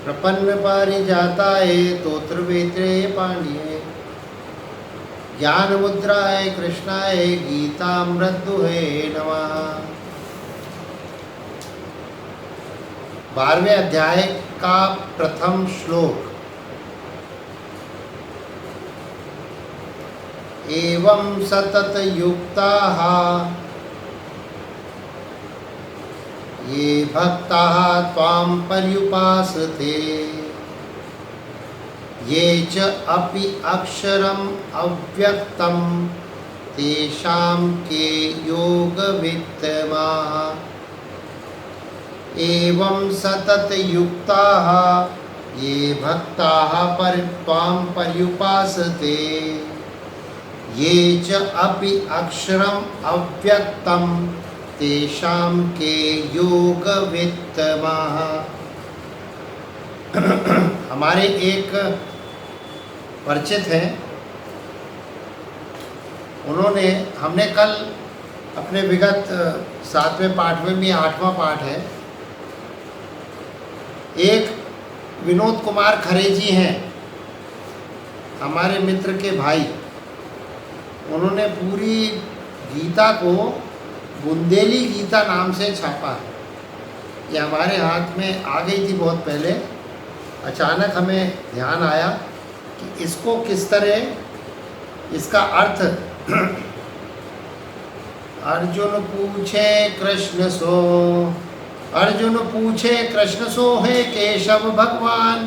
प्रपन्न पारिजाताय तोत्र वेत्रे पाण्ड्ये ज्ञान मुद्राय कृष्णाय गीतामृतदुहे नमः। 12वें अध्याय का प्रथम श्लोक। एवं सतत युक्ताः ये भक्ताः त्वां पर्युपासते ये च अपि अक्षरम् अव्यक्तं तेषां के योगवित्तमाः। एवं सतत युक्ताः ये भक्ताः त्वां पर्युपासते ये च अपि अक्षरम् अव्यक्तं तेषां के योगवित्तमाः। हमारे एक परिचित हैं, हमने कल अपने विगत 7वें पाठ में भी 8वां पाठ है, एक विनोद कुमार खरे जी हैं, हमारे मित्र के भाई। उन्होंने पूरी गीता को बुंदेली गीता नाम से छापा है। ये हमारे हाथ में आ गई थी बहुत पहले। अचानक हमें ध्यान आया कि इसको किस तरह इसका अर्थ अर्जुन पूछे कृष्ण सो है केशव भगवान,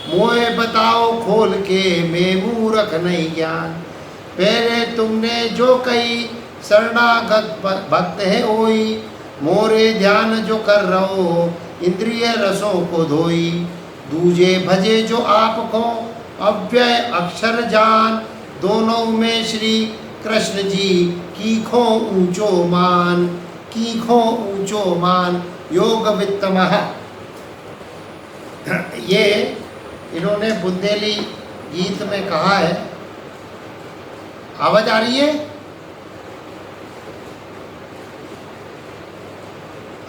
मोए बताओ खोल के मैं मूर्ख नहीं ज्ञान। पहले तुमने जो कही शरणागत भक्त है ओई, मोरे ध्यान जो कर रहो इंद्रिय रसों को धोई। दूजे भजे जो आपको अव्यय अक्षर जान, दोनों में श्री कृष्ण जी कीखो ऊंचो मान योग वित्तमः। ये इन्होंने बुंदेली गीत में कहा है। आवाज आ रही है?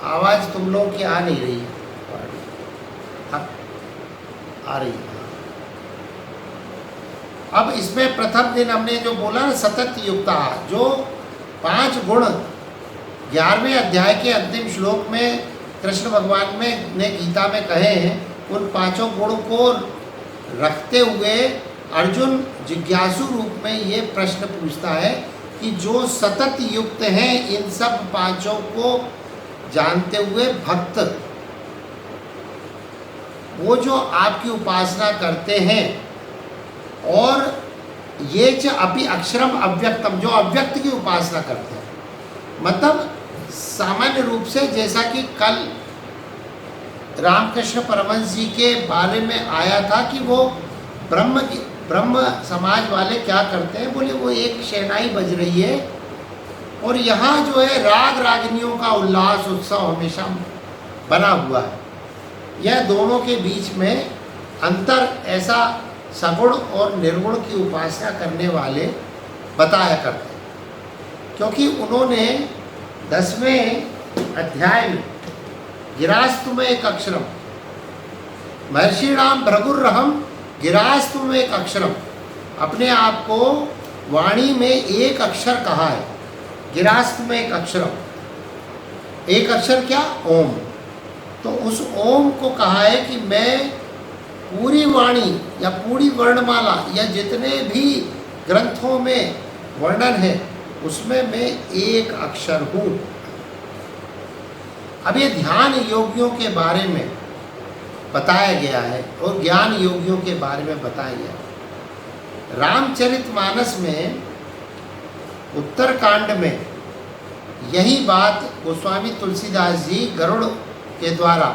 आवाज तुम लोगों की आ नहीं रही है। आ रही है। अब इसमें प्रथम दिन हमने जो बोला ना, सतत युक्ता, जो 5 गुण 11वें अध्याय के अंतिम श्लोक में कृष्ण भगवान ने गीता में कहे हैं, उन 5 गुण को रखते हुए अर्जुन जिज्ञासु रूप में ये प्रश्न पूछता है कि जो सतत युक्त हैं इन सब 5 को जानते हुए भक्त, वो जो आपकी उपासना करते हैं, और ये च अपि अक्षरम अव्यक्तम, जो अव्यक्त की उपासना करते हैं। मतलब सामान्य रूप से जैसा कि कल रामकृष्ण परमहंस जी के बारे में आया था कि वो ब्रह्म समाज वाले क्या करते हैं, बोले वो एक शहनाई बज रही है और यहाँ जो है राग रागिनियों का उल्लास उत्सव हमेशा बना हुआ है। यह दोनों के बीच में अंतर ऐसा सगुण और निर्गुण की उपासना करने वाले बताया करते हैं। क्योंकि उन्होंने 10वें अध्याय में गिरास्तु में एक अक्षरम, महर्षि राम भृगुर्रहम गिरास्तु में एक अक्षरम, अपने आप को वाणी में एक अक्षर कहा है। गिरास्तु में एक अक्षरम, एक अक्षर क्या? ओम। तो उस ओम को कहा है कि मैं पूरी वाणी या पूरी वर्णमाला या जितने भी ग्रंथों में वर्णन है उसमें मैं एक अक्षर हूँ। अब ये ध्यान योगियों के बारे में बताया गया है और ज्ञान योगियों के बारे में बताया गया है। रामचरितमानस में उत्तरकांड में यही बात गोस्वामी तुलसीदास जी गरुड़ के द्वारा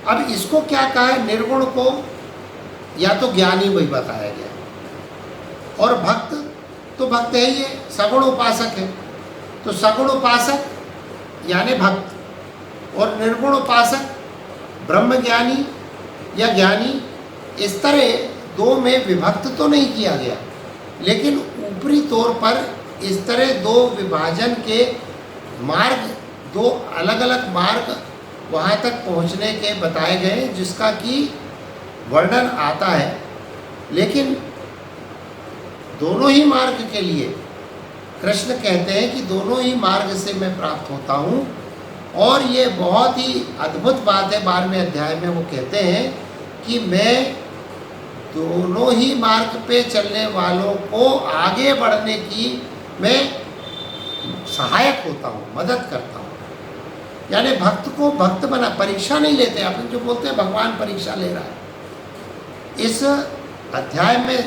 अब इसको क्या कहा है, निर्गुण को या तो ज्ञानी वही बताया गया, और भक्त तो भक्त है, ये सगुण उपासक है। तो सगुण उपासक यानी भक्त, और निर्गुण उपासक ब्रह्म ज्ञानी या ज्ञानी, इस तरह 2 में विभक्त तो नहीं किया गया, लेकिन ऊपरी तौर पर इस तरह 2 विभाजन के मार्ग, 2 अलग अलग मार्ग वहाँ तक पहुँचने के बताए गए, जिसका कि वर्णन आता है। लेकिन दोनों ही मार्ग के लिए कृष्ण कहते हैं कि दोनों ही मार्ग से मैं प्राप्त होता हूँ। और ये बहुत ही अद्भुत बात है, 12वें अध्याय में वो कहते हैं कि मैं दोनों ही मार्ग पे चलने वालों को आगे बढ़ने की मैं सहायक होता हूँ, मदद करता हूँ। यानी भक्त को भक्त बना, परीक्षा नहीं लेते। अपन जो बोलते हैं भगवान परीक्षा ले रहा है, इस अध्याय में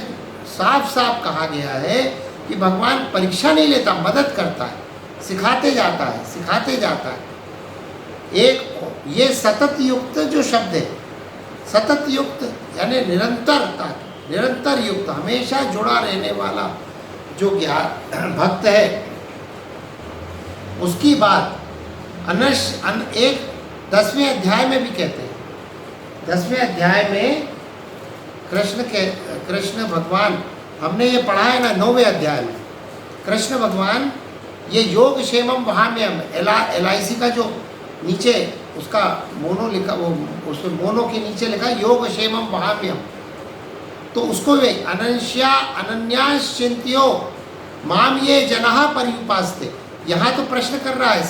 साफ साफ कहा गया है कि भगवान परीक्षा नहीं लेता, मदद करता है, सिखाते जाता है, सिखाते जाता है। एक ये सतत युक्त जो शब्द है, सतत युक्त यानी निरंतरता, निरंतर युक्त, हमेशा जुड़ा रहने वाला जो ज्ञान भक्त है, उसकी बात एक 10वें अध्याय में भी कहते हैं। 10वें अध्याय में कृष्ण भगवान, हमने ये पढ़ा है ना 9वें अध्याय में, कृष्ण भगवान ये योग क्षेमम वहाम्यम, LIC का जो नीचे उसका मोनो लिखा, वो उस मोनो के नीचे लिखा योग क्षेमम वहाम्यम, तो उसको वे अनन्यास चिंत्यो माम ये जनः पर्युपास्ते। यहाँ तो प्रश्न कर रहा है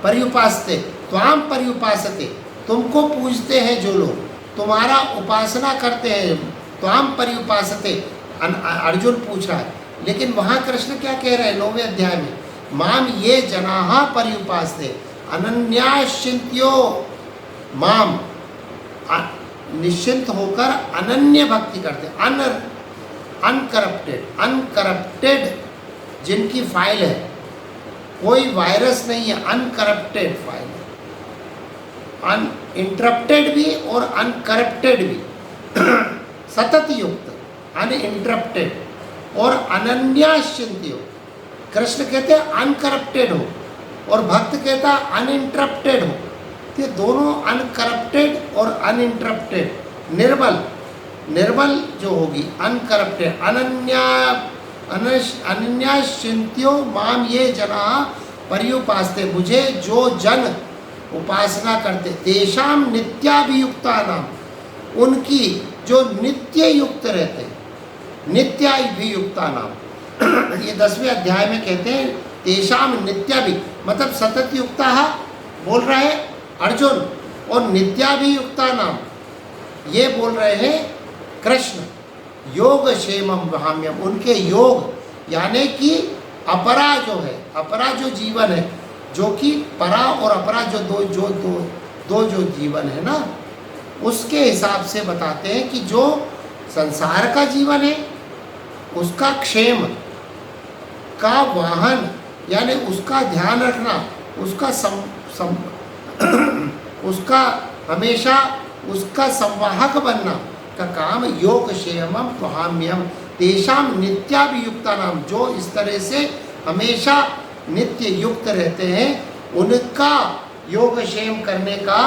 पर्युपास्ते त्वाम पर्युपासते, तुमको पूजते हैं जो लोग, तुम्हारा उपासना करते हैं, त्वाम पर्युपासते, अर्जुन पूछ रहा है। लेकिन वहाँ कृष्ण क्या कह रहे हैं 9वें अध्याय में, माम ये जनाः पर्युपास्ते अनन्याश्चिंत्यो माम, निश्चिंत होकर अनन्य भक्ति करते, अनकरप्टेड, जिनकी फाइल है, कोई वायरस नहीं है, अनकरप्टेड फाइल है, अनइंटरप्टेड भी और अनकरप्टेड भी, सतत युक्त, अनइंटरप्टेड और अनन्याश्चिंत्यो। कृष्ण कहते हैं अनकरप्टेड हो और भक्त कहता है अनइंटरप्टेड हो। ये दोनों अनकरप्टेड और अनइंटरप्टेड, निर्बल जो होगी, अनकरप्टेड, अनन्याश्चिंत्यो माम ये जना पर्युपास्ते, मुझे जो जन उपासना करते, तेषाम नित्याभियुक्ता नाम, उनकी जो नित्य युक्त रहते, नित्याभियुक्ता नाम। ये 10वें अध्याय में कहते हैं तेषाम नित्याभि, मतलब सतत युक्ता बोल रहे हैं अर्जुन, और नित्याभियुक्ता नाम ये बोल रहे हैं कृष्ण। योग क्षेमम वहाम्यम, उनके योग यानी कि अपरा जो है, अपरा जो जीवन है, जो कि परा और अपरा जो दो जो जीवन है ना, उसके हिसाब से बताते हैं कि जो संसार का जीवन है उसका क्षेम का वाहन, यानी उसका ध्यान रखना, उसका उसका हमेशा उसका संवाहक बनना का काम योग क्षेमम वहाम्यम, तेषाम नित्याभियुक्ता नाम, जो इस तरह से हमेशा नित्य युक्त रहते हैं, उनका योग क्षेम करने का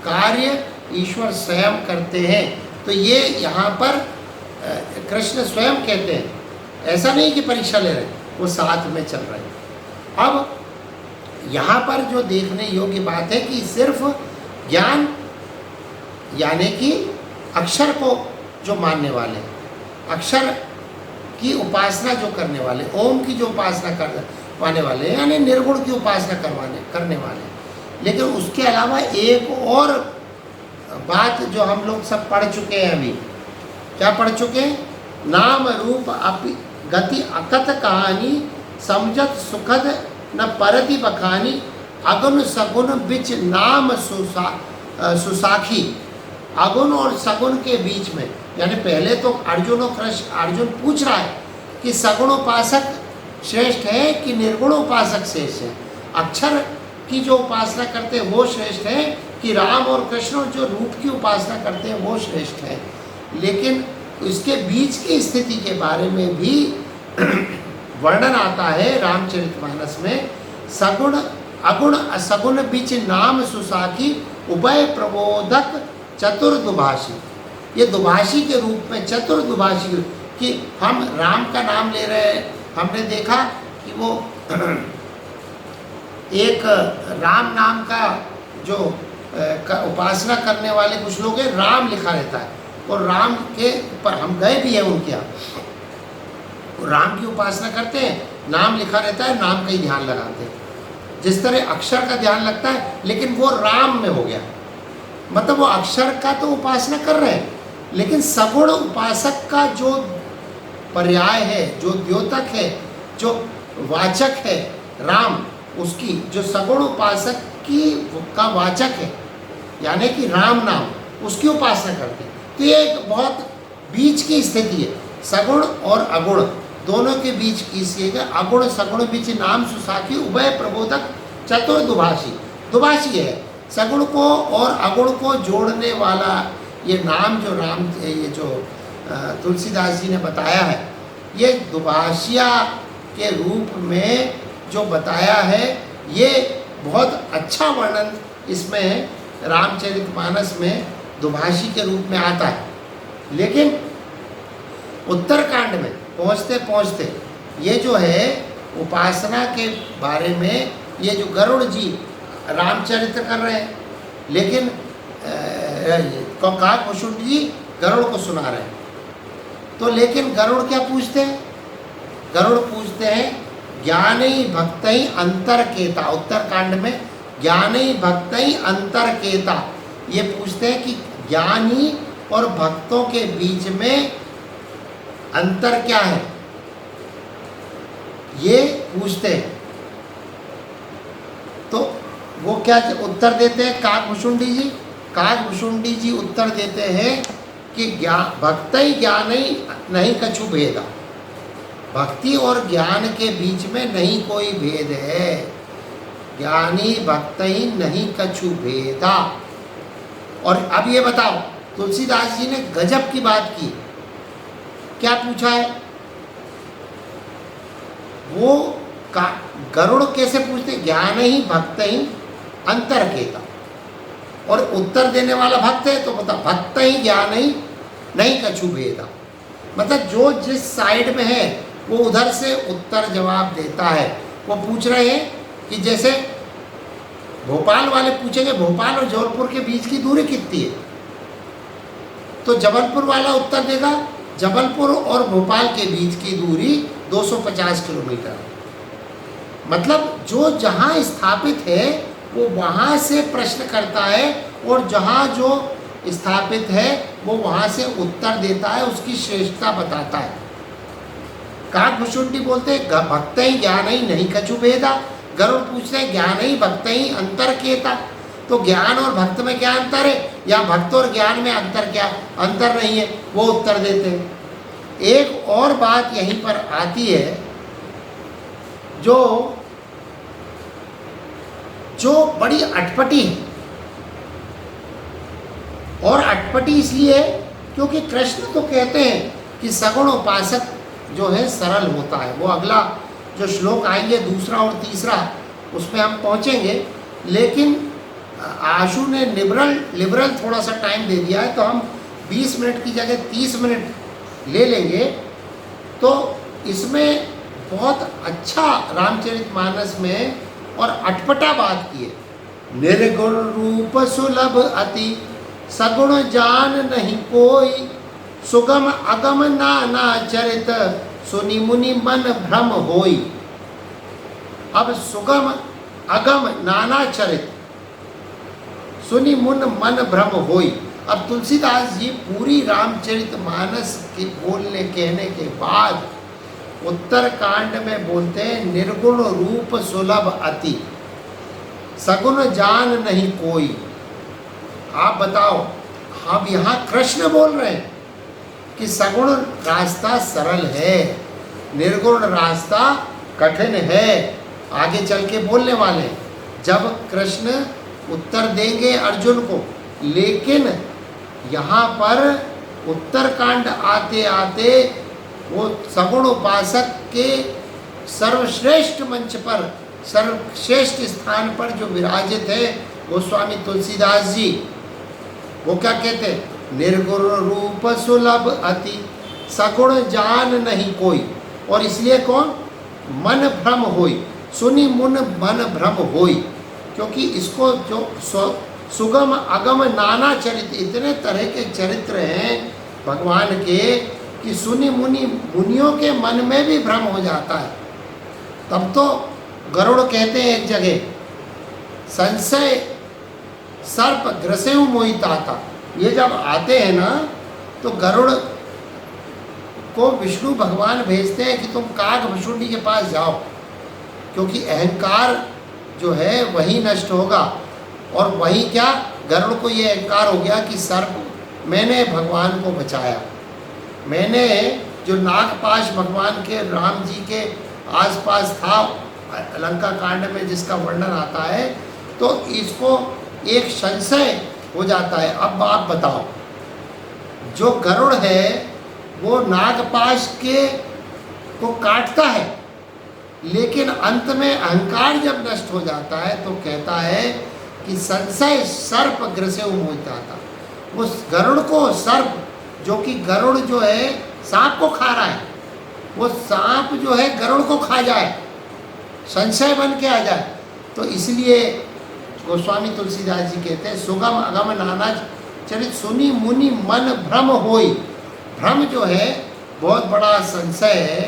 कार्य ईश्वर स्वयं करते हैं। तो ये यहाँ पर कृष्ण स्वयं कहते हैं, ऐसा नहीं कि परीक्षा ले रहे, वो साथ में चल रहे हैं। अब यहाँ पर जो देखने योग्य बात है कि सिर्फ ज्ञान यानी कि अक्षर को जो मानने वाले, अक्षर की उपासना जो करने वाले, ओम की जो उपासना करने वाले, यानी निर्गुण की उपासना करने वाले, लेकिन उसके अलावा एक और बात जो हम लोग सब पढ़ चुके हैं, अभी क्या पढ़ चुके हैं, नाम रूप अपि गति अकथ कहानी, समझत सुखद न परति बखानी, अगुण सगुण बिच नाम सुसाखी। अगुण और सगुण के बीच में, यानी पहले तो अर्जुन पूछ रहा है कि सगुण उपासक श्रेष्ठ है कि निर्गुण उपासक श्रेष्ठ है, अक्षर की जो उपासना करते हैं वो श्रेष्ठ है कि राम और कृष्ण जो रूप की उपासना करते हैं वो श्रेष्ठ है। लेकिन इसके बीच की स्थिति के बारे में भी वर्णन आता है रामचरितमानस में, सगुण अगुण असगुण बीच नाम सुसाखी, उभय प्रबोधक चतुर्दुभाषी। ये दुभाषी के रूप में, चतुर्दुभाषी, कि हम राम का नाम ले रहे हैं, हमने देखा कि वो एक राम नाम का जो उपासना करने वाले कुछ लोग हैं, राम लिखा रहता है और राम के ऊपर हम गए भी हैं उनके यहाँ, राम की उपासना करते हैं, नाम लिखा रहता है, नाम का ही ध्यान लगाते हैं। जिस तरह अक्षर का ध्यान लगता है, लेकिन वो राम में हो गया, मतलब वो अक्षर का तो उपासना कर रहे हैं, लेकिन सगुण उपासक का जो पर्याय है, जो द्योतक है, जो वाचक है राम, उसकी जो सगुण उपासक की का वाचक है, यानी कि राम नाम, उसकी उपासना करते हैं। तो ये एक बहुत बीच की स्थिति है, सगुण और अगुण दोनों के बीच की स्थिति है। अगुण सगुण बीच नाम सुसाखी उभय प्रबोधक चतुर दुभाषी, दुभाषी है, सगुण को और अगुण को जोड़ने वाला ये नाम जो राम, ये जो तुलसीदास जी ने बताया है, ये दुभाषिया के रूप में जो बताया है, ये बहुत अच्छा वर्णन इसमें रामचरितमानस में दुभाषी के रूप में आता है। लेकिन उत्तरकांड में पहुँचते पहुँचते ये जो है उपासना के बारे में, ये जो गरुड़ जी रामचरित्र कर रहे हैं, लेकिन काकभूषुंड जी गरुड़ को सुना रहे हैं। तो लेकिन गरुड़ क्या पूछते हैं? गरुड़ पूछते हैं ज्ञानी भक्तई अंतरकेता, उत्तरकांड में ज्ञानी भक्तई अंतरकेता, ये पूछते हैं कि ज्ञानी और भक्तों के बीच में अंतर क्या है, ये पूछते हैं। तो वो क्या उत्तर देते हैं काकभूषुंडी जी? काकभूषुंडी जी उत्तर देते हैं कि भक्ति ज्ञान ही नहीं कछु भेदा, भक्ति और ज्ञान के बीच में नहीं कोई भेद है, ज्ञानी भक्ति नहीं कछु भेदा। और अब ये बताओ, तुलसीदास जी ने गजब की बात की, क्या पूछा है? वो गरुड़ कैसे पूछते? ज्ञान ही भक्त ही अंतर केता, और उत्तर देने वाला भक्त है, तो बता भक्त ही ज्ञान ही नहीं कछु भेदा, मतलब जो जिस साइड में है वो उधर से उत्तर जवाब देता है। वो पूछ रहे हैं कि जैसे भोपाल वाले पूछेंगे भोपाल और जबलपुर के बीच की दूरी कितनी है, तो जबलपुर वाला उत्तर देगा जबलपुर और भोपाल के बीच की दूरी 250 किलोमीटर। मतलब जो जहाँ स्थापित है वो वहाँ से प्रश्न करता है, और जहाँ जो स्थापित है वो वहाँ से उत्तर देता है, उसकी श्रेष्ठता बताता है। काकभूषुंडी बोलते हैं भक्त ही ज्ञान ही नहीं कछु भेदा, गरुड़ पूछते हैं ज्ञान ही भक्त ही अंतर केता, तो ज्ञान और भक्त में क्या अंतर है, या भक्त और ज्ञान में अंतर क्या, अंतर नहीं है, वो उत्तर देते हैं। एक और बात यहीं पर आती है, जो बड़ी अटपटी है, और अटपटी इसलिए क्योंकि कृष्ण तो कहते हैं कि सगुण उपासक जो है सरल होता है। वो अगला जो श्लोक आएंगे दूसरा और तीसरा, उसमें हम पहुंचेंगे, लेकिन आशु ने लिबरल थोड़ा सा टाइम दे दिया है, तो हम 20 मिनट की जगह 30 मिनट ले लेंगे। तो इसमें बहुत अच्छा रामचरितमानस में और अटपटा बात की है, निर्गुण रूप सुलभ अति सगुण जान नहीं कोई, सुगम अगम नाना चरित सुनि मुनि मन भ्रम होई। अब सुगम अगम नाना चरित सुनि मुन मन भ्रम होई। अब तुलसीदास जी पूरी रामचरितमानस के बोलने कहने के बाद उत्तरकांड में बोलते हैं निर्गुण रूप सुलभ अति सगुण जान नहीं कोई। आप बताओ, हम यहाँ कृष्ण बोल रहे हैं कि सगुण रास्ता सरल है, निर्गुण रास्ता कठिन है, आगे चल के बोलने वाले जब कृष्ण उत्तर देंगे अर्जुन को। लेकिन यहाँ पर उत्तरकांड आते आते वो सगुण उपासक के सर्वश्रेष्ठ मंच पर, सर्वश्रेष्ठ स्थान पर जो विराजित है गोस्वामी तुलसीदास जी, वो क्या कहते हैं, निर्गुण रूप सुलभ अति सगुण जान नहीं कोई। और इसलिए कौन, मन भ्रम होई, सुनि मुन मन भ्रम होई, क्योंकि इसको जो सुगम अगम नाना चरित्र, इतने तरह के चरित्र हैं भगवान के कि सुनि मुनियों के मन में भी भ्रम हो जाता है। तब तो गरुड़ कहते हैं एक जगह, संशय सर्प ग्रसेउ मोहिता था। ये जब आते हैं ना तो गरुड़ को विष्णु भगवान भेजते हैं कि तुम काग भुषुंडी के पास जाओ, क्योंकि अहंकार जो है वही नष्ट होगा। और वही क्या, गरुड़ को ये अहंकार हो गया कि सर्प मैंने भगवान को बचाया, मैंने जो नागपाश भगवान के राम जी के आसपास था लंका कांड में जिसका वर्णन आता है, तो इसको एक संशय हो जाता है। अब आप बताओ, जो गरुड़ है वो नागपाश के को काटता है, लेकिन अंत में अहंकार जब नष्ट हो जाता है तो कहता है कि संशय सर्प ग्रसेउ मोहिता था। उस गरुड़ को सर्प, जो कि गरुड़ जो है सांप को खा रहा है, वो सांप जो है गरुड़ को खा जाए, संशय बन के आ जाए। तो इसलिए गोस्वामी तुलसीदास जी कहते हैं सुगम अगम नाना चरित सुनि मुनि मन भ्रम होई। भ्रम जो है बहुत बड़ा संशय है,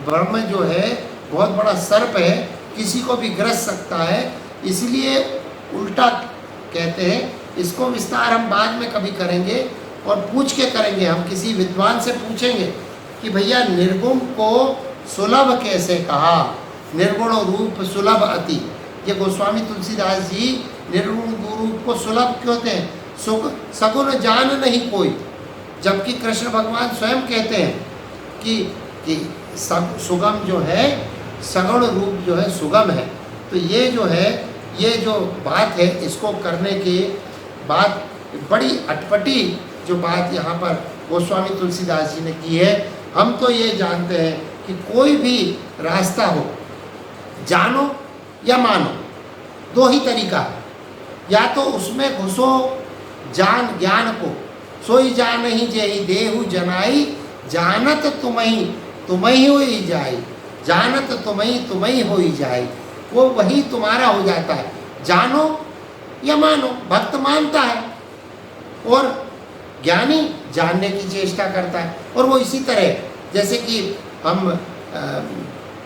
भ्रम जो है बहुत बड़ा सर्प है, किसी को भी ग्रस सकता है। इसलिए उल्टा कहते हैं, इसको विस्तार हम बाद में कभी करेंगे और पूछ के करेंगे। हम किसी विद्वान से पूछेंगे कि भैया निर्गुण को सुलभ कैसे कहा, निर्गुण रूप सुलभ अति। ये गोस्वामी तुलसीदास जी निर्गुण रूप को सुलभ क्यों थे, सगुण जान नहीं कोई, जबकि कृष्ण भगवान स्वयं कहते हैं कि सुगम जो है सगुण रूप जो है सुगम है। तो ये जो है, ये जो बात है, इसको करने की बात बड़ी अटपटी जो बात यहाँ पर गोस्वामी तुलसीदास जी ने की है। हम तो ये जानते हैं कि कोई भी रास्ता हो, जानो या मानो, दो ही तरीका है। या तो उसमें घुसो जान ज्ञान को, सोई जान ही जेहि देहु जनाई, जानत तुम्ही होई जाई, जानत तुम्ही होई जाई। वो वही तुम्हारा हो जाता है, जानो या मानो। भक्त मानता है और ज्ञानी जानने की चेष्टा करता है। और वो इसी तरह जैसे कि हम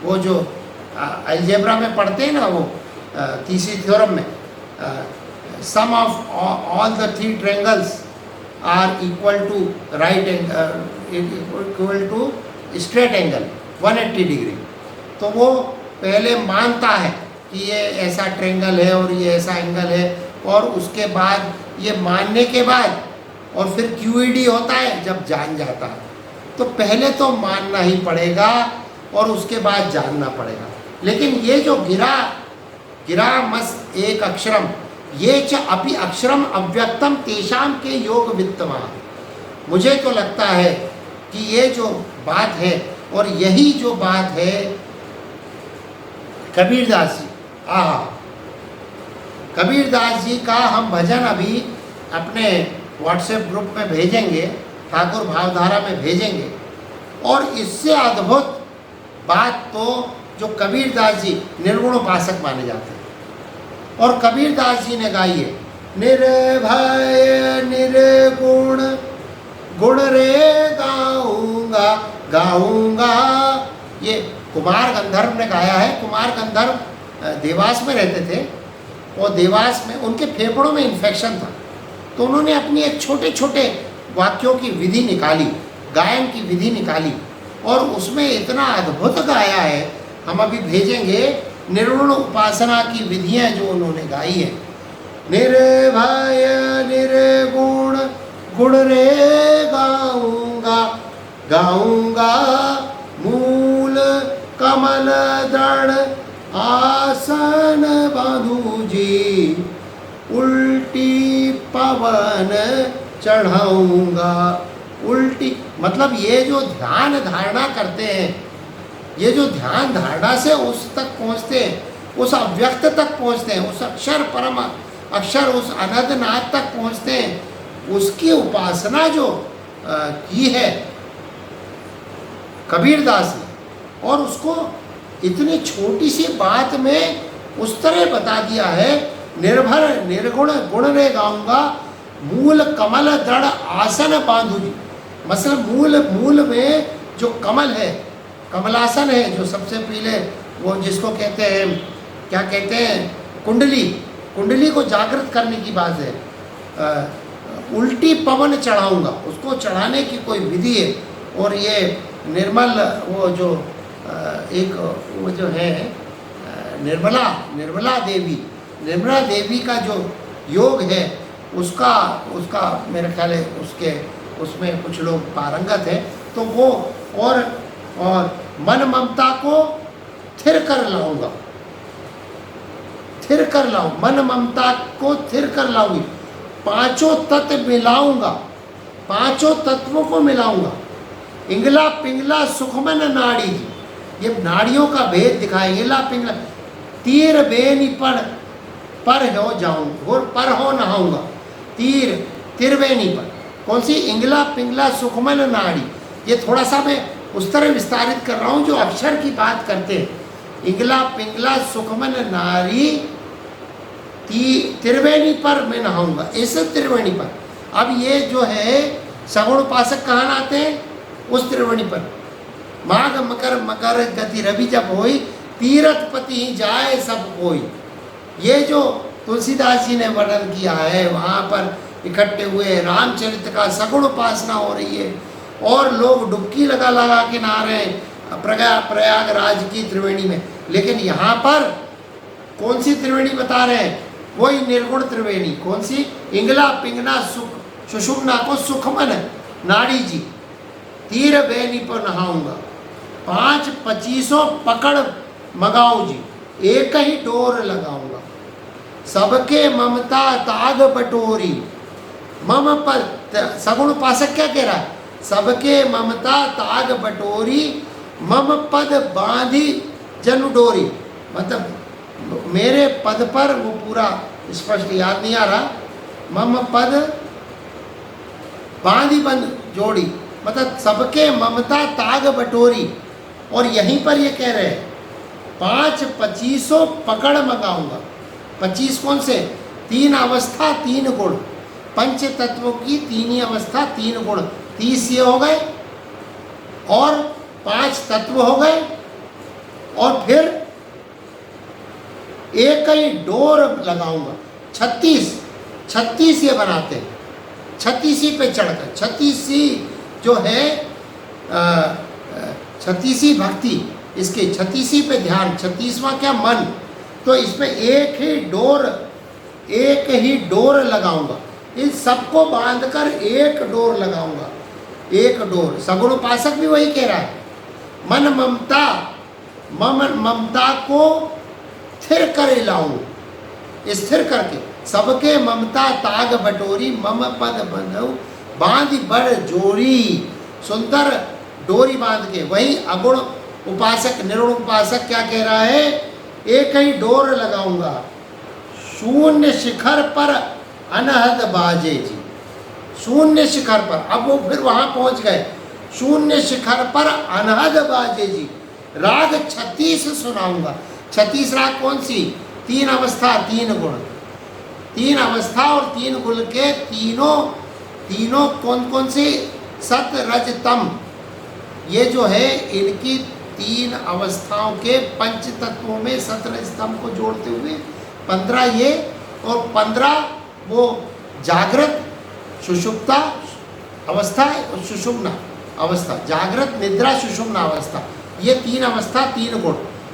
वो जो अलजेब्रा में पढ़ते हैं ना, वो तीसरी थ्योरम में, sum of all the three triangles are equal to right equal to straight angle 180 degree. तो वो पहले मानता है कि ये ऐसा ट्रायंगल है और ये ऐसा एंगल है, और उसके बाद ये मानने के बाद और फिर QED होता है जब जान जाता है। तो पहले तो मानना ही पड़ेगा और उसके बाद जानना पड़ेगा। लेकिन ये जो गिरा मस एक अक्षरम, ये च अपि अक्षरम अव्यक्तम तेषाम के योग वित्तमान। मुझे तो लगता है कि ये जो बात है, और यही जो बात है कबीरदास जी, कबीरदास जी का हम भजन अभी अपने व्हाट्सएप ग्रुप में भेजेंगे, ठाकुर भावधारा में भेजेंगे। और इससे अद्भुत बात तो जो कबीरदास जी निर्गुण उपासक माने जाते हैं, और कबीरदास जी ने गाई है, निर्भय निर्गुण गुण रे गाऊंगा गाऊंगा। ये कुमार गंधर्व ने गाया है। कुमार गंधर्व देवास में रहते थे, और देवास में उनके फेफड़ों में इन्फेक्शन था, तो उन्होंने अपनी एक छोटे छोटे वाक्यों की विधि निकाली, गायन की विधि निकाली, और उसमें इतना अद्भुत गाया है। हम अभी भेजेंगे निर्गुण उपासना की विधियां जो उन्होंने गाई है। निर्भय निर्गुण गुण रे गाऊंगा गाऊंगा, मूल कमल दृढ़ आसन बांधू जी, उल्टी पवन चढ़ाऊंगा। उल्टी मतलब ये जो ध्यान धारणा करते हैं, ये जो ध्यान धारणा से उस तक पहुँचते हैं, उस अव्यक्त तक पहुँचते हैं, उस अक्षर परम अक्षर उस अनंतनाथ तक पहुँचते हैं, उसकी उपासना जो की है कबीरदास ने, और उसको इतनी छोटी सी बात में उस तरह बता दिया है। निर्भर निर्गुण गुण रे गाऊंगा, मूल कमल दृढ़ आसन बांधू जी। मतलब मूल में जो कमल है, कमलासन है, जो सबसे पहले वो जिसको कहते हैं, क्या कहते हैं, कुंडली को जागृत करने की बात है। उल्टी पवन चढ़ाऊंगा, उसको चढ़ाने की कोई विधि है। और ये निर्मल वो जो एक वो जो है निर्मला देवी का जो योग है, उसका मेरे ख्याल है उसमें कुछ लोग पारंगत हैं। तो वो और मन ममता को थिर कर लाऊंगा, मन ममता को थिर कर लाऊंगी। पांचों तत्व मिलाऊंगा, पांचों तत्वों को मिलाऊंगा। इंगला पिंगला सुखमन नाड़ी जी, ये नाड़ियों का भेद दिखाएंगे। इंगला पिंगला, तीर बेनी पर हो जाऊं और पर हो नहाऊंगा। तिरवेनी पर, कौन सी? इंगला पिंगला सुखमन नाड़ी। ये थोड़ा सा मैं उस तरह विस्तारित कर रहा हूँ जो अक्षर की बात करते हैं। इंगला पिंगला सुखमन नारी, त्रिवेणी पर मैं नहाऊंगा, ऐसे त्रिवेणी पर। अब ये जो है सगुण उपासक कहाँ आते हैं? उस त्रिवेणी पर। माघ मकर गति रवि जब होई, तीरथ पति जाए सब कोई। ये जो तुलसीदास जी ने वर्णन किया है, वहाँ पर इकट्ठे हुए रामचरित्र का सगुण उपासना हो रही है और लोग डुबकी लगा लगा के नहा रहे हैं प्रयागराज की त्रिवेणी में। लेकिन यहाँ पर कौन सी त्रिवेणी बता रहे हैं? वही निर्गुण त्रिवेणी। कौन सी? इंगला पिंगना सुषुम्ना को सुखमन नाड़ी जी, तीर बेनी पर नहाऊंगा। 5-25 पकड़ मगाऊ जी, एक ही डोर लगाऊंगा। सबके ममता ताग बटोरी, मम पर सगुण उपासक क्या कह रहा है? सबके ममता ताग बटोरी, मम पद बांधी जन डोरी। मतलब मेरे पद पर, वो पूरा स्पष्ट याद नहीं आ रहा, मम पद बांधी बंद जोड़ी, मतलब सबके ममता ताग बटोरी। और यहीं पर ये कह रहे हैं 5-25 पकड़ मंगाऊंगा। 25 कौन से? 3 अवस्था 3 गुण, पंच तत्वों की 3 ही अवस्था 3 गुण, 30 ये हो गए और 5 तत्व हो गए। और फिर एक ही डोर लगाऊंगा। 36 ये बनाते हैं, 36 पे चढ़कर, 36 जो है 36 भक्ति, इसके 36 पे ध्यान, 36वां क्या? मन। तो इसमें एक ही डोर लगाऊंगा। इन सबको बांधकर एक डोर लगाऊंगा, एक डोर। सगुण उपासक भी वही कह रहा है। मन ममता को स्थिर कर लाऊं, स्थिर करके। सबके ममता ताग बटोरी, मम पद बंधु बांध बड़ जोड़ी। सुंदर डोरी बांध के। वही अगुण उपासक, निर्गुण उपासक क्या कह रहा है? एक ही डोर लगाऊंगा। शून्य शिखर पर अनहद बाजे जी, शून्य शिखर पर। अब वो फिर वहां पहुंच गए। शून्य शिखर पर अनहद बाजे जी, राग 36 सुनाऊंगा। 36 राग कौन सी? 3 अवस्था 3 गुण, 3 अवस्था और 3 गुण के तीनों कौन से? सत रज तम। ये जो है इनकी 3 अवस्थाओं के पंच तत्वों में सत रज तम को जोड़ते हुए 15 ये, और 15 वो जागृत सुषुप्ता अवस्था और सुषुम्ना अवस्था, जागृत निद्रा सुषुम्ना अवस्था, ये 3 अवस्था 3 गुण।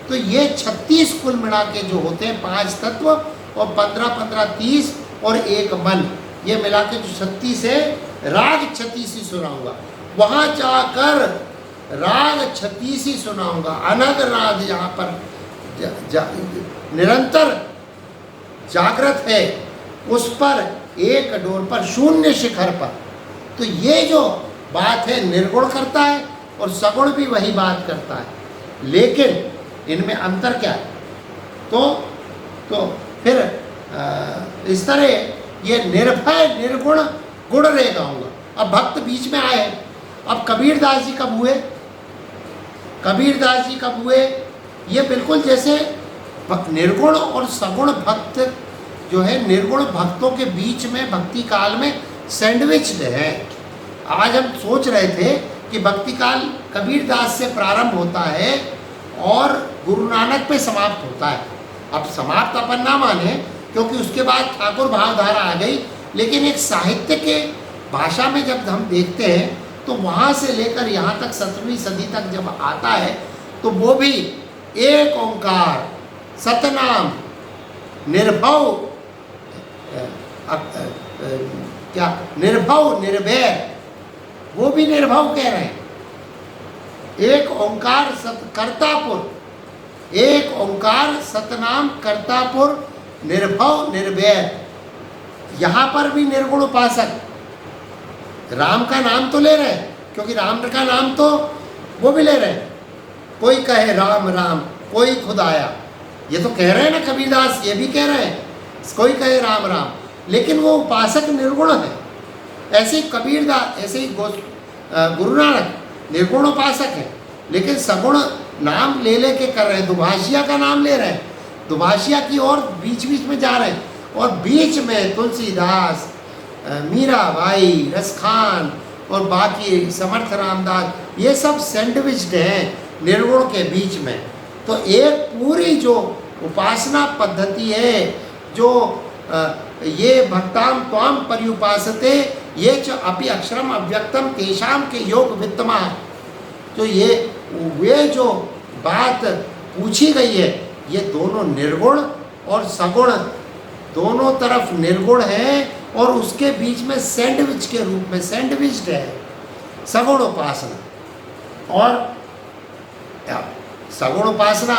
तो ये 36 कुल मिला के जो होते हैं 5 तत्व, और 15-15 30 और 1 मन, ये मिला के जो 36 है। राग 36 ही सुनाऊंगा। वहाँ जाकर राग 36 ही सुनाऊंगा। अनग राग यहाँ पर निरंतर जागृत है, उस पर एक डोर पर, शून्य शिखर पर। तो ये जो बात है निर्गुण करता है और सगुण भी वही बात करता है, लेकिन इनमें अंतर क्या है? तो फिर इस तरह ये निर्भय निर्गुण गुण रे गाऊंगा। अब भक्त बीच में आए। अब कबीरदास जी कब हुए? कबीरदास जी कब हुए? ये बिल्कुल जैसे निर्गुण और सगुण भक्त जो है, निर्गुण भक्तों के बीच में भक्ति काल में सैंडविच्ड है। आज हम सोच रहे थे कि भक्ति काल कबीर दास से प्रारंभ होता है और गुरु नानक पे समाप्त होता है। अब समाप्त अपन ना माने, क्योंकि उसके बाद ठाकुर भावधारा आ गई, लेकिन एक साहित्य के भाषा में जब हम देखते हैं तो वहाँ से लेकर यहाँ तक 17वीं सदी तक जब आता है तो वो भी एक ओंकार सतनाम निर्भव, क्या निर्भव निर्भय, वो भी निर्भव कह रहे हैं। एक ओंकार सत कर्तापुर, एक ओंकार सतनाम कर्तापुर निर्भव निर्भय। यहाँ पर भी निर्गुण उपासक राम का नाम तो ले रहे हैं, क्योंकि राम का नाम तो वो भी ले रहे हैं। कोई कहे राम राम, कोई खुदाया, ये तो कह रहे हैं ना कबीरदास, ये भी कह रहे हैं कोई कहे राम राम, लेकिन वो उपासक निर्गुण है। ऐसे ही कबीरदास, ऐसे ही गुरु नानक निर्गुण उपासक है, लेकिन सगुण नाम ले लेके कर रहे हैं। दुभाषिया का नाम ले रहे हैं, दुभाषिया की ओर बीच बीच में जा रहे हैं, और बीच में तुलसीदास, मीराबाई, रसखान और बाकी समर्थ रामदास, ये सब सैंडविच्ड हैं निर्गुण के बीच में। तो एक पूरी जो उपासना पद्धति है, जो ये भक्ताम त्वाम पर्युपासते ये च अपि अक्षरम अव्यक्तम तेषाम के योग विद्यमान, तो ये वे जो बात पूछी गई है, ये दोनों निर्गुण और सगुण दोनों तरफ निर्गुण है, और उसके बीच में सैंडविच के रूप में सैंडविच्ड है सगुण उपासना और सगुण उपासना।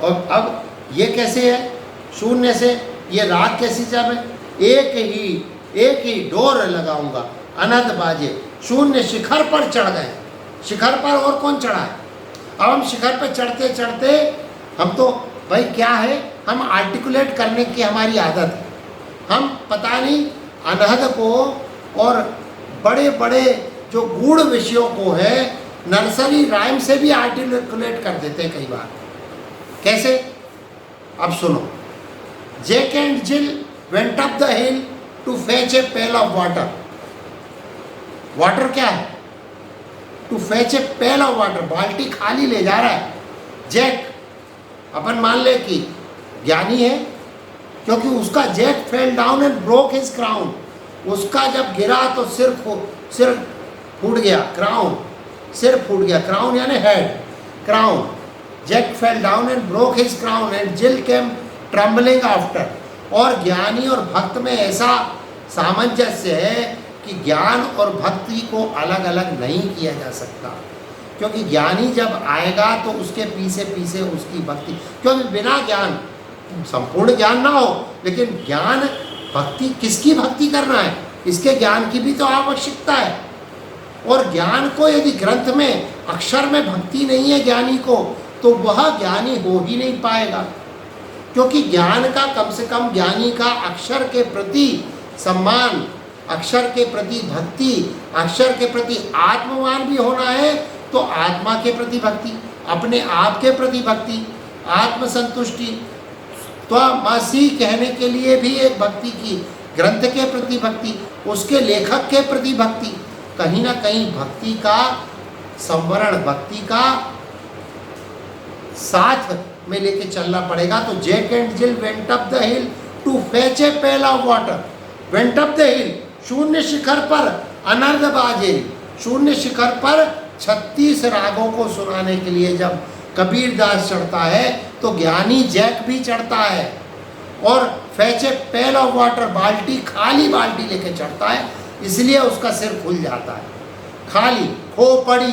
और अब ये कैसे है, शून्य से ये राग कैसी जब है, एक ही डोर लगाऊंगा अनंत बाजे, शून्य शिखर पर चढ़ गए। शिखर पर और कौन चढ़ा है? अब हम शिखर पर चढ़ते चढ़ते हम तो भाई क्या है, हम आर्टिकुलेट करने की हमारी आदत है, हम पता नहीं अनहद को और बड़े बड़े जो गूढ़ विषयों को है नर्सरी राइम से भी आर्टिकुलेट कर देते हैं कई बार। कैसे? अब सुनो, Jack and Jill went up the hill to fetch a pail of water. Water क्या है? To fetch a pail of water, बाल्टी खाली ले जा रहा है। जैक अपन मान ले कि ज्ञानी है, क्योंकि उसका Jack fell down and broke his crown, उसका जब गिरा तो सिर फूट गया, क्राउन सिर फूट गया, क्राउन यानी head, crown. Jack fell down and broke his crown and Jill came trembling after. और ज्ञानी और भक्त में ऐसा सामंजस्य है कि ज्ञान और भक्ति को अलग अलग नहीं किया जा सकता, क्योंकि ज्ञानी जब आएगा तो उसके पीछे पीछे उसकी भक्ति, क्योंकि बिना ज्ञान संपूर्ण ज्ञान ना हो, लेकिन ज्ञान भक्ति, किसकी भक्ति करना है, इसके ज्ञान की भी तो आवश्यकता है। और ज्ञान को यदि ग्रंथ में अक्षर में भक्ति नहीं है ज्ञानी को, तो वह ज्ञानी हो ही नहीं पाएगा, क्योंकि ज्ञान का कम से कम ज्ञानी का अक्षर के प्रति सम्मान, अक्षर के प्रति भक्ति, अक्षर के प्रति आत्मवान भी होना है, तो आत्मा के प्रति भक्ति, अपने आप के प्रति भक्ति, आत्मसंतुष्टि, त्वमसि कहने के लिए भी एक भक्ति की, ग्रंथ के प्रति भक्ति, उसके लेखक के प्रति भक्ति, कहीं ना कहीं भक्ति का संवरण, भक्ति का साथ में लेके चलना पड़ेगा। तो Jack and Jill went up the hill to fetch a pail of water, went up the hill, शून्य शिखर पर अनर्ध बाजे, शून्य शिखर पर 36 रागों को सुनाने के लिए जब कबीरदास चढ़ता है तो ज्ञानी जैक भी चढ़ता है, और fetch a pail of water, बाल्टी खाली बाल्टी लेके चढ़ता है, इसलिए उसका सिर खुल जाता है। खाली खो पड़ी,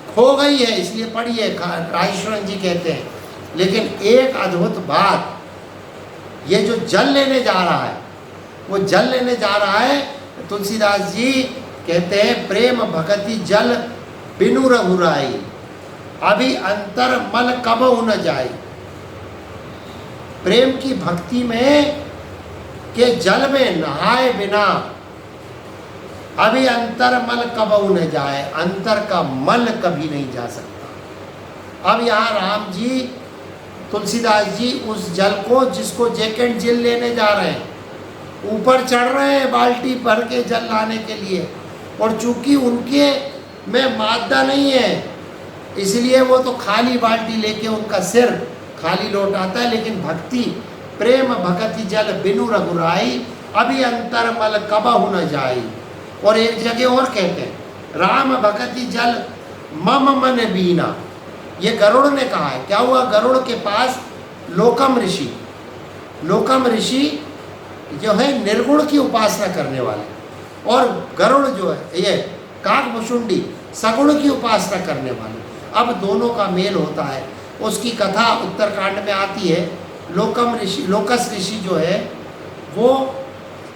खो गई है इसलिए पड़ी है, राजेश्वरन जी कहते हैं। लेकिन एक अद्भुत बात, ये जो जल लेने जा रहा है, वो जल लेने जा रहा है, तुलसीदास जी कहते हैं प्रेम भगति जल बिनु रघुराई, अभी अंतर मल कब न जाए। प्रेम की भक्ति में के जल में नहाए बिना अभी अंतर मल कब न जाए, अंतर का मल कभी नहीं जा सकता। अब यहाँ राम जी, तुलसीदास जी उस जल को, जिसको जैक एंड जिल लेने जा रहे हैं, ऊपर चढ़ रहे हैं बाल्टी भर के जल लाने के लिए, और चूंकि उनके में मादा नहीं है इसलिए वो तो खाली बाल्टी लेके उनका सिर खाली लौटाता है। लेकिन भक्ति प्रेम भगति जल बिनु रघुराई, अभी अंतर मल कबहु न जाई। और एक जगह और कहते हैं राम भगति जल मम मन बीना, ये गरुड़ ने कहा है। क्या हुआ, गरुड़ के पास लोकम ऋषि जो है निर्गुण की उपासना करने वाले, और गरुड़ जो है ये काकभुषुंडी सगुण की उपासना करने वाले। अब दोनों का मेल होता है। उसकी कथा उत्तरकांड में आती है। लोकस ऋषि जो है वो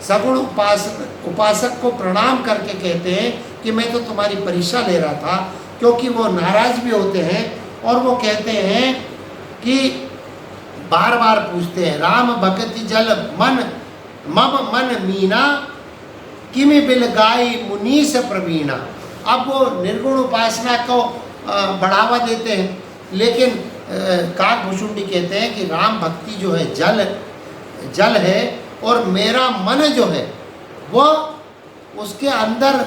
सगुण उपासक को प्रणाम करके कहते हैं कि मैं तो तुम्हारी परीक्षा ले रहा था, क्योंकि वो नाराज भी होते हैं और वो कहते हैं कि बार बार पूछते हैं राम भगति जल मन मम मन मीना किमि बिल गाई मुनीस प्रवीणा। अब वो निर्गुण उपासना को बढ़ावा देते हैं, लेकिन काकभुषुंडी कहते हैं कि राम भक्ति जो है जल है, और मेरा मन जो है वो उसके अंदर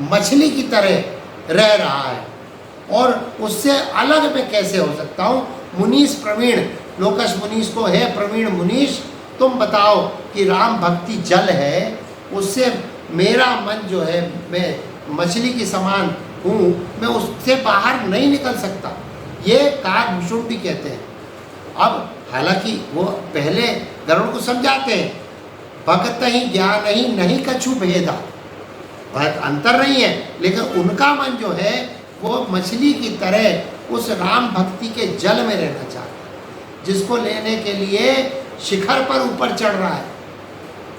मछली की तरह रह रहा है, और उससे अलग मैं कैसे हो सकता हूँ। मुनीस प्रवीण, लोकस मुनीस को है प्रवीण मुनीश, तुम बताओ कि राम भक्ति जल है, उससे मेरा मन जो है मैं मछली के समान हूँ, मैं उससे बाहर नहीं निकल सकता। ये काकभुषुंडी कहते हैं। अब हालांकि वो पहले गरुड़ को समझाते हैं भगत ही ज्ञान ही नहीं कछु भेदा, अंतर नहीं है, लेकिन उनका मन जो है वो मछली की तरह उस राम भक्ति के जल में रहना चाहता है, जिसको लेने के लिए शिखर पर ऊपर चढ़ रहा है।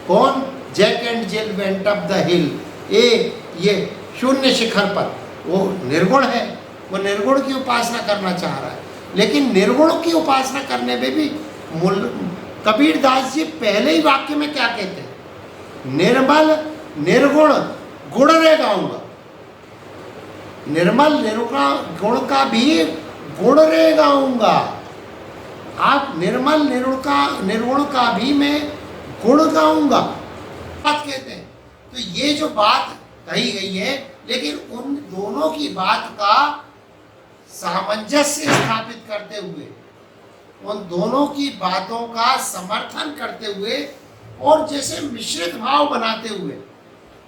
कौन, Jack and Jill went up the hill, ये शून्य शिखर पर वो निर्गुण है, वो निर्गुण की उपासना करना चाह रहा है। लेकिन निर्गुण की उपासना करने में भी कबीर दास जी पहले ही वाक्य में क्या कहते हैं, निर्मल निर्गुण गुण रे गाऊंगा। निर्मल निर्गुण का भी गुण रे गाऊंगा। आप निर्मल निर्गुण का भी मैं गुण गाऊंगा बात कहते हैं। तो ये जो बात कही गई है, लेकिन उन दोनों की बात का सामंजस्य स्थापित करते हुए, उन दोनों की बातों का समर्थन करते हुए, और जैसे मिश्रित भाव बनाते हुए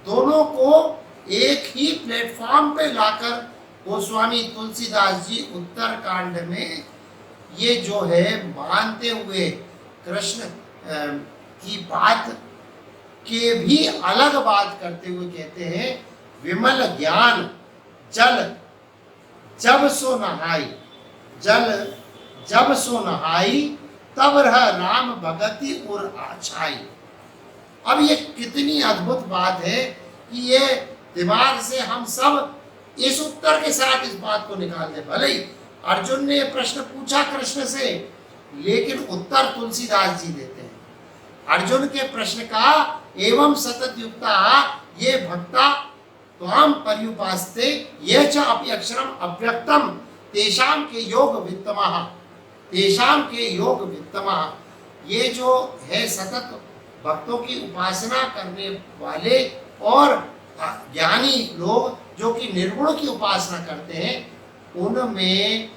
दोनों को एक ही प्लेटफॉर्म पे लाकर गोस्वामी तुलसीदास जी उत्तरकांड में ये जो है मानते हुए कृष्ण की बात के भी अलग बात करते हुए कहते हैं विमल ज्ञान जल जब सो नहाई, जल जब सो नहाई तब रह राम भगति उर आछाई। अब ये कितनी अद्भुत बात है कि ये दिमाग से हम सब इस उत्तर के साथ इस बात को निकाल दें। भले ही अर्जुन ने प्रश्न पूछा कृष्ण से, लेकिन उत्तर तुलसीदास जी देते हैं अर्जुन के प्रश्न का। एवं सतत युक्ता ये भक्ता त्वाम पर्युपास्ते ये च अपि अक्षरम अव्यक्तम तेषाम के योग वित्तमः, तेषाम के योग वित्तमः। ये जो है सतत भक्तों की उपासना करने वाले और ज्ञानी लोग जो कि निर्गुण की उपासना करते हैं, उनमें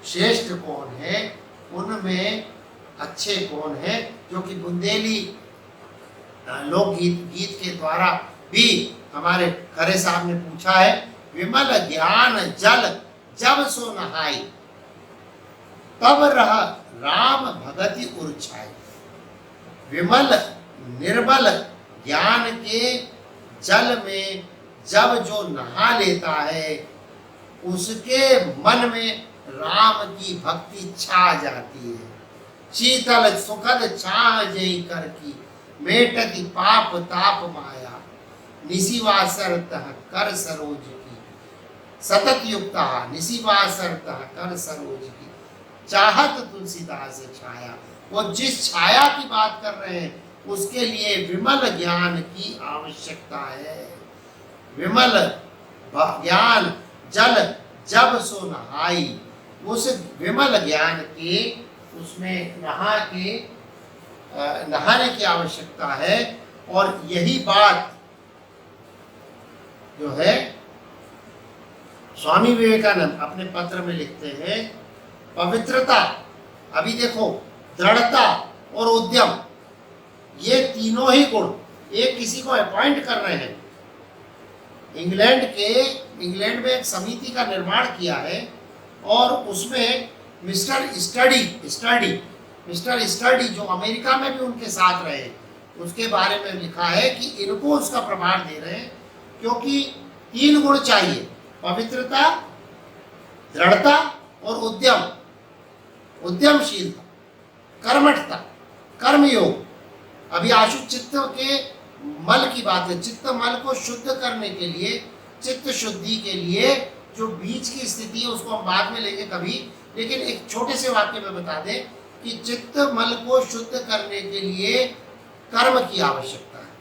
श्रेष्ठ कौन है, उनमें अच्छे कौन है, जो कि बुंदेली लोकगीत गीत के द्वारा भी हमारे खरे साहब ने पूछा है। विमल ज्ञान जल जब सो नहाई तब रह राम भगति उर्छाई। विमल निर्मल ज्ञान के जल में जब जो नहा लेता है, उसके मन में राम की भक्ति छा जाती है। शीतल सुखद छाह जई कर की मेटति पाप ताप माया, निशिवासर तह कर सरोज की सतत युक्ता, निशिवासर तह कर सरोज की चाहत तुलसीदास छाया। वो जिस छाया की बात कर रहे हैं उसके लिए विमल ज्ञान की आवश्यकता है। विमल ज्ञान जल जब सो नहाई, वो सिर्फ विमल ज्ञान के उसमें नहाने की आवश्यकता है। और यही बात जो है स्वामी विवेकानंद अपने पत्र में लिखते हैं, पवित्रता, अभी देखो दृढ़ता और उद्यम, ये तीनों ही गुण, एक किसी को अपॉइंट कर रहे हैं। इंग्लैंड में एक समिति का निर्माण किया है और उसमें मिस्टर स्टडी जो अमेरिका में भी उनके साथ रहे, उसके बारे में लिखा है कि इनको उसका प्रभार दे रहे हैं क्योंकि 3 गुण चाहिए, पवित्रता, दृढ़ता और उद्यमशीलता, कर्मठता, कर्मयोग। अभी आशु चित्त के मल की बात है। चित्त मल को शुद्ध करने के लिए, चित्त शुद्धि के लिए जो बीच की स्थिति है उसको हम बाद में लेंगे कभी, लेकिन एक छोटे से वाक्य में बता दें कि चित्त मल को शुद्ध करने के लिए कर्म की आवश्यकता है,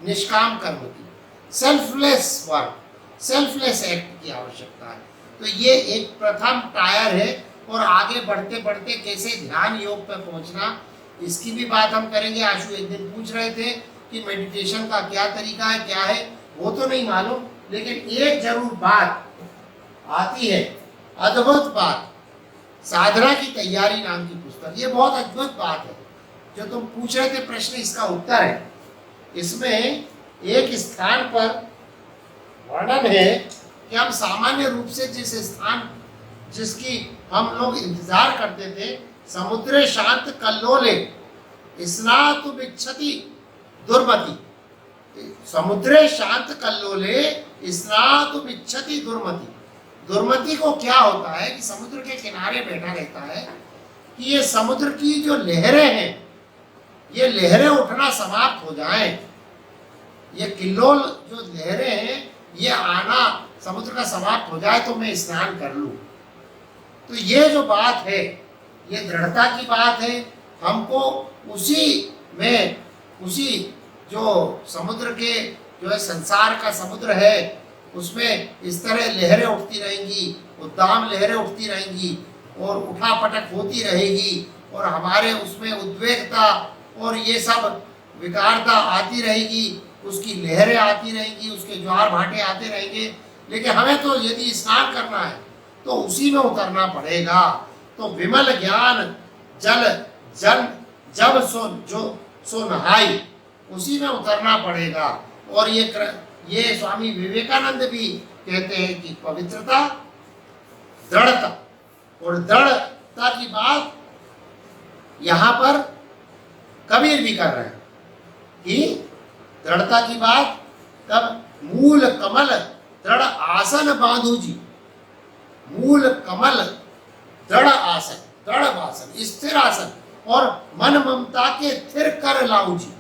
निष्काम कर्म की, सेल्फलेस वर्क, सेल्फलेस एक्ट की आवश्यकता है। तो ये एक प्रथम टायर है और आगे बढ़ते बढ़ते कैसे ध्यान योग पर पहुंचना, इसकी भी बात हम करेंगे। आशु एक दिन पूछ रहे थे कि मेडिटेशन का क्या तरीका है, क्या है, वो तो नहीं मालूम, लेकिन एक जरूर बात आती है, अद्भुत बात, साधना की तैयारी नाम की पुस्तक, ये बहुत अद्भुत बात है जो तुम पूछ रहे थे प्रश्न, इसका उत्तर है। इसमें एक स्थान पर वर्णन है कि हम सामान्य रूप से जिस स्थान जिसकी हम लोग इंतजार करते थे, समुद्रे शांत कल्लोले स्नातुमिच्छति दुर्मति, समुद्रे शांत कल्लोले स्नातुमिच्छति दुर्मति। दुर्मति को क्या होता है कि समुद्र के किनारे बैठा रहता है कि ये समुद्र की जो लहरें हैं, ये लहरें उठना समाप्त हो जाएं, ये किल्लोल जो लहरें हैं ये आना समुद्र का समाप्त हो जाए तो मैं स्नान कर लूं। तो ये जो बात है ये दृढ़ता की बात है। हमको उसी जो समुद्र के जो है संसार का समुद्र है उसमें इस तरह लहरें उठती रहेंगी, उद्दाम लहरें उठती रहेंगी और उठापटक होती रहेगी और हमारे उसमें उद्वेगता और ये सब विकारता आती रहेगी, उसकी लहरें आती रहेंगी, उसके ज्वार भाटे आते रहेंगे। लेकिन हमें तो यदि स्नान करना है तो उसी में उतरना पड़ेगा। तो विमल ज्ञान जल जब सो नहाई, उसी में उतरना पड़ेगा। और ये स्वामी विवेकानंद भी कहते हैं कि पवित्रता, दृढ़ता, और दृढ़ता की बात यहाँ पर कबीर भी कर रहे हैं कि दृढ़ता की बात तब मूल कमल दृढ़ आसन बांधू जी, मूल कमल दृढ़ आसन, दृढ़ आसन, स्थिर आसन, और मन ममता के थिर कर लाऊं जी,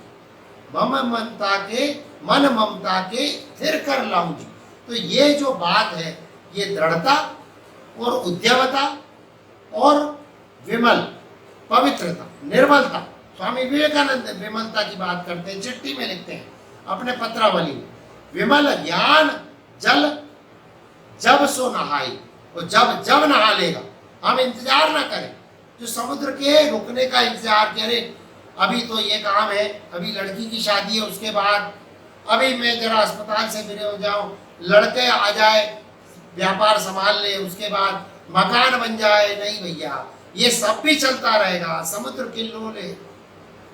मन ममता के थिर कर लाऊं जी। तो ये जो बात है ये दृढ़ता और उद्यमता और विमल, पवित्रता, निर्मलता। स्वामी विवेकानंद विमलता की बात करते हैं, चिट्ठी में लिखते हैं अपने पत्रावली में, विमल ज्ञान जल जब सो नहाई, और जब नहा लेगा, हम इंतजार ना करें जो समुद्र के रुकने का इंतजार करें, अभी तो ये काम है, अभी लड़की की शादी है, उसके बाद अभी मैं जरा अस्पताल से फ्री हो जाऊं, लड़के आ जाए, व्यापार संभाल ले, उसके बाद मकान बन जाए, नहीं भैया, ये सब भी चलता रहेगा। समुद्र किल्लोल है,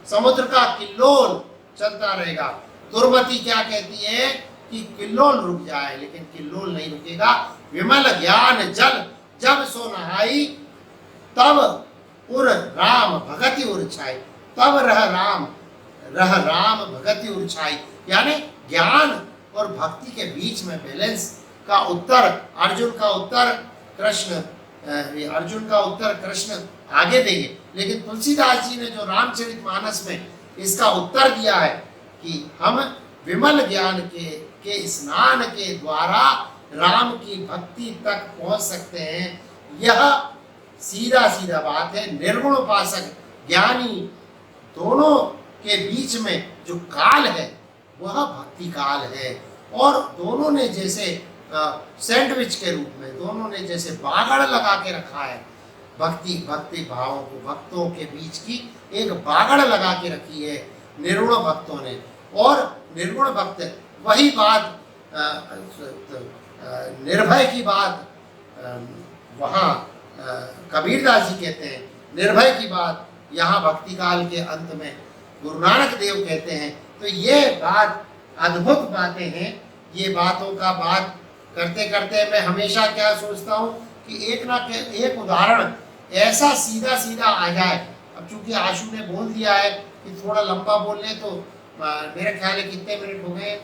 समुद्र का किल्लोल चलता रहेगा। दुर्मति क्या कहती है कि किल्लोल रुक जाए, लेकिन किल्लोल नहीं रुकेगा। विमल ज्ञान जल जब सो नहाई, तब उर राम भगति उर छाई, तब रह राम भगति उर छाई। यानी ज्ञान और भक्ति के बीच में बैलेंस का उत्तर अर्जुन का उत्तर कृष्ण आगे देंगे, लेकिन तुलसीदास जी ने जो रामचरितमानस में इसका उत्तर दिया है कि हम विमल ज्ञान के स्नान के द्वारा राम की भक्ति तक पहुंच सकते हैं। यह सीधा बात है। निर्गुण उपासक ज्ञानी दोनों के बीच में जो काल है वह भक्ति काल है, और दोनों ने जैसे सैंडविच के रूप में दोनों ने जैसे बागड़ लगा के रखा है, भक्ति भक्ति भावों को, भक्तों के बीच की एक बागड़ लगा के रखी है निर्गुण भक्तों ने। और निर्गुण भक्त वही बात निर्भय की बात वहाँ कबीरदास जी कहते हैं, निर्भय की बात यहाँ भक्ति काल के अंत में गुरु नानक देव कहते हैं। तो ये बात अद्भुत बातें हैं। ये बातों का बात करते करते मैं हमेशा क्या सोचता हूँ कि एक उदाहरण ऐसा सीधा सीधा आ जाए। अब चूंकि आशु ने बोल दिया है कि थोड़ा लंबा बोल लें, तो मेरा ख्याल है कितने मिनट हो गए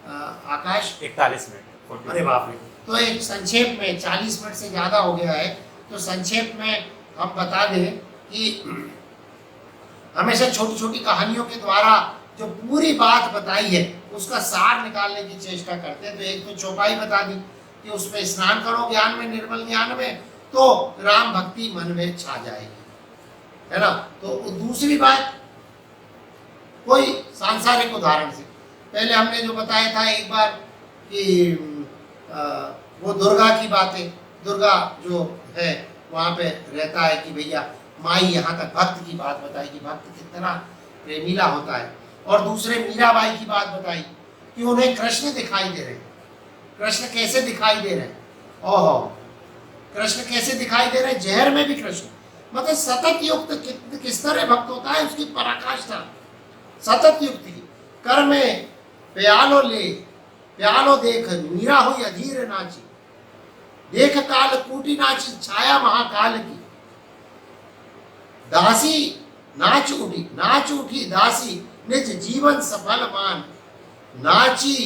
आकाश? 41 मिनट। अरे बाप रे! तो एक संक्षेप में 40 मिनट से ज़्यादा हो गया है, तो संक्षेप में हम बता दें कि हमेशा छोटी छोटी कहानियों के द्वारा जो पूरी बात बताई है उसका सार निकालने की चेष्टा करते हैं। तो एक तो चौपाई बता दी कि उसमें स्नान करो ज्ञान में, निर्मल ज्ञान में, तो राम भक्ति मन में छा जाएगी, है ना। तो दूसरी बात कोई सांसारिक उदाहरण से, पहले हमने जो बताया था एक बार कि वो दुर्गा की बातें, दुर्गा जो है वहाँ पे रहता है कि भैया माई, यहाँ तक भक्त की बात बताई कि भक्त कितना प्रेमीला होता है। और दूसरे मीराबाई की बात बताई कि उन्हें कृष्ण दिखाई दे रहे हैं। कृष्ण कैसे दिखाई दे रहे हैं? ओहो, कृष्ण कैसे दिखाई दे रहे हैं? जहर में भी कृष्ण, मतलब सतत युक्त किस तरह भक्त होता है उसकी पराकाष्ठा सतत युक्त की। कर में प्यालो ले, प्यालो देख मीरा हुई अधीर नाची, देख काल कूटी नाची छाया महाकाल की, दासी नाच उठी दासी निज जीवन सफल मान, नाची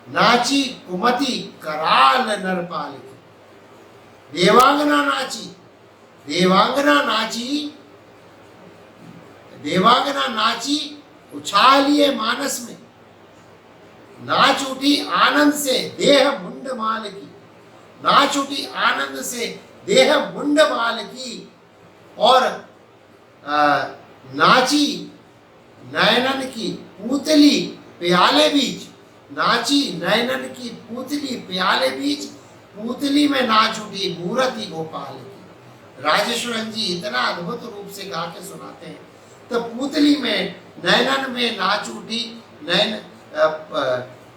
नाची कुमति कराल नरपाल की, देवांगना नाची उछालिए मानस में, नाच उठी आनंद से देह मुंड माल की, नाच उठी आनंद से देह मुंड माल की। और नाची नयनन की पूतली प्याले बीच, नाची नयनन की पूतली प्याले बीच, पूतली में नाच उठी मूर्ति गोपाल की। राजेश्वरन जी इतना अद्भुत रूप से गा के सुनाते हैं। तो पूतली में नयनन में नाच उठी, नयन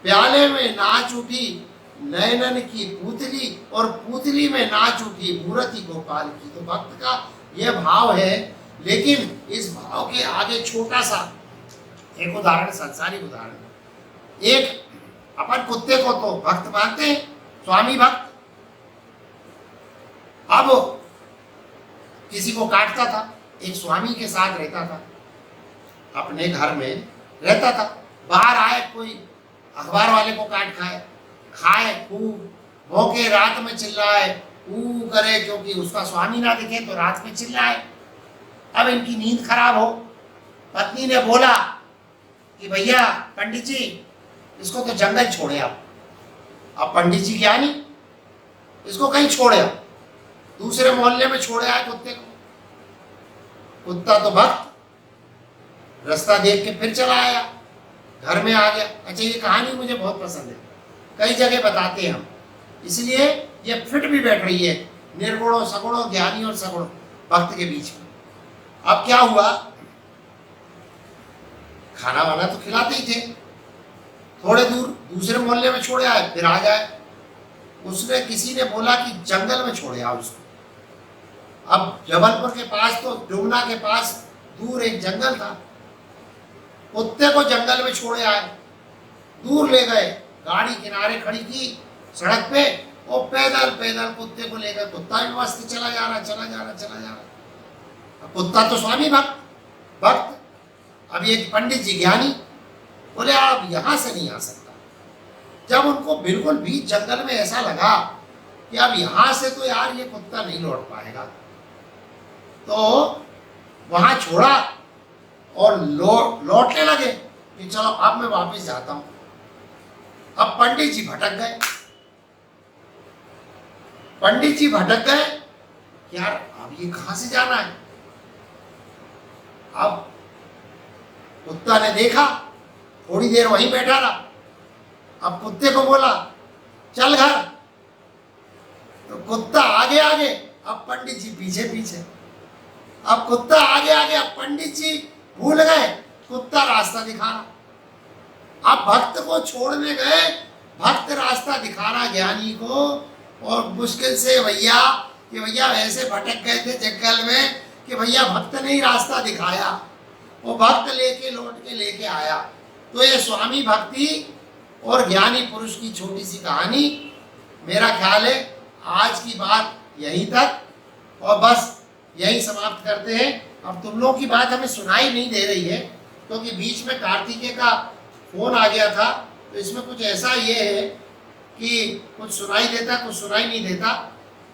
प्याले में नाच उठी नयनन की पूतली, और पूतली में नाच उठी मूर्ति गोपाल की। तो भक्त का यह भाव है। लेकिन इस भाव के आगे छोटा सा एक उदाहरण, संसारिक उदाहरण। एक अपन कुत्ते को तो भक्त मानते हैं, स्वामी भक्त। अब किसी को काटता था, एक स्वामी के साथ रहता था, अपने घर में रहता था। बाहर आए कोई अखबार वाले को काट खाए खूब भौंके, रात में चिल्लाए, ऊ करे, क्योंकि उसका स्वामी ना दिखे तो रात में चिल्लाए। अब इनकी नींद खराब हो, पत्नी ने बोला कि भैया पंडित जी इसको तो जंगल छोड़े आप। अब पंडित जी क्या नहीं, इसको कहीं छोड़े आप, दूसरे मोहल्ले में छोड़े आए कुत्ते को। कुत्ता तो भक्त, रास्ता देख के फिर चला आया, घर में आ गया। अच्छा, ये कहानी मुझे बहुत पसंद है, कई जगह बताते हैं हम, इसलिए ये फिट भी बैठ रही है निर्गुणों सगुणों, ज्ञानी और सगुण भक्त के बीच में। अब क्या हुआ, खाना वाना तो खिलाते ही थे, थोड़े दूर दूसरे मोहल्ले में छोड़े आए, फिर आ जाए। उसने किसी ने बोला कि जंगल में छोड़े आओ उसको। अब जबलपुर के पास तो डुमना के पास दूर एक जंगल था, कुत्ते को जंगल में छोड़े आए, दूर ले गए, गाड़ी किनारे खड़ी की सड़क पे, और पैदल पैदल कुत्ते को लेकर, कुत्ता भी मस्त चला जा रहा। कुत्ता तो स्वामी भक्त। अब एक पंडित जी ज्ञानी बोले आप यहां से नहीं आ सकता। जब उनको बिल्कुल बीच जंगल में ऐसा लगा कि अब यहां से तो यार ये कुत्ता नहीं लौट पाएगा, तो वहां छोड़ा और लौटने लगे कि चलो अब मैं वापस जाता हूं। अब पंडित जी भटक गए यार, अब ये कहां से जाना है। अब कुत्ता ने देखा, थोड़ी देर वहीं बैठा रहा। अब कुत्ते को बोला चल घर, तो कुत्ता आगे अब पंडित जी पीछे पीछे, अब कुत्ता आगे आगे, अब पंडित जी भूल गए, कुत्ता रास्ता दिखा रहा। अब भक्त को छोड़ने गए, भक्त रास्ता दिखा रहा ज्ञानी को, और मुश्किल से भैया कि भैया ऐसे भटक गए थे जंगल में कि भैया भक्त ने ही रास्ता दिखाया, वो भक्त लेके लौट के लेके आया। तो ये स्वामी भक्ति और ज्ञानी पुरुष की छोटी सी कहानी, मेरा ख्याल है आज की बात यहीं तक, और बस यही समाप्त करते हैं। अब तुम लोगों की बात हमें सुनाई नहीं दे रही है क्योंकि बीच में कार्तिकेय का फोन आ गया था, तो इसमें कुछ ऐसा ये है कि कुछ सुनाई देता, कुछ सुनाई नहीं देता।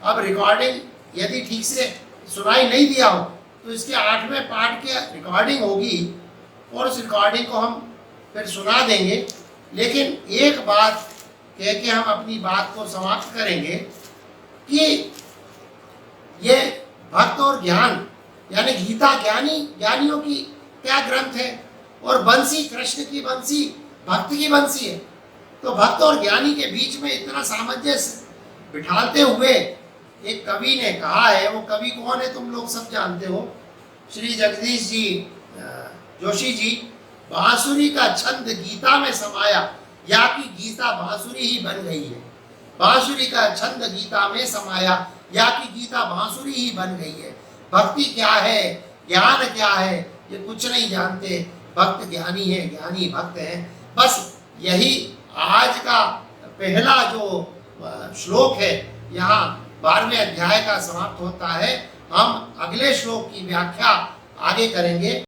अब रिकॉर्डिंग यदि ठीक से सुनाई नहीं दिया हो तो इसके 8वें पार्ट की रिकॉर्डिंग होगी और उस रिकॉर्डिंग को हम फिर सुना देंगे। लेकिन एक बात कह के हम अपनी बात को समाप्त करेंगे कि ये भक्त और ज्ञान यानी गीता ज्ञानियों की क्या ग्रंथ है, और बंसी कृष्ण की बंसी भक्त की बंसी है। तो भक्त और ज्ञानी के बीच में इतना सामंजस्य बिठाते हुए एक कवि ने कहा है, वो कवि कौन है तुम लोग सब जानते हो, श्री जगदीश जी जोशी जी। बांसुरी का छंद गीता में समाया, या कि गीता बांसुरी ही बन गई है। बांसुरी का छंद गीता में समाया, या कि गीता बांसुरी ही बन गई है। भक्ति क्या है, ज्ञान क्या है, ये कुछ नहीं जानते। भक्त ज्ञानी है, ज्ञानी भक्त है। बस यही आज का पहला जो श्लोक है, यहाँ 12वें अध्याय का समाप्त होता है। हम अगले श्लोक की व्याख्या आगे करेंगे।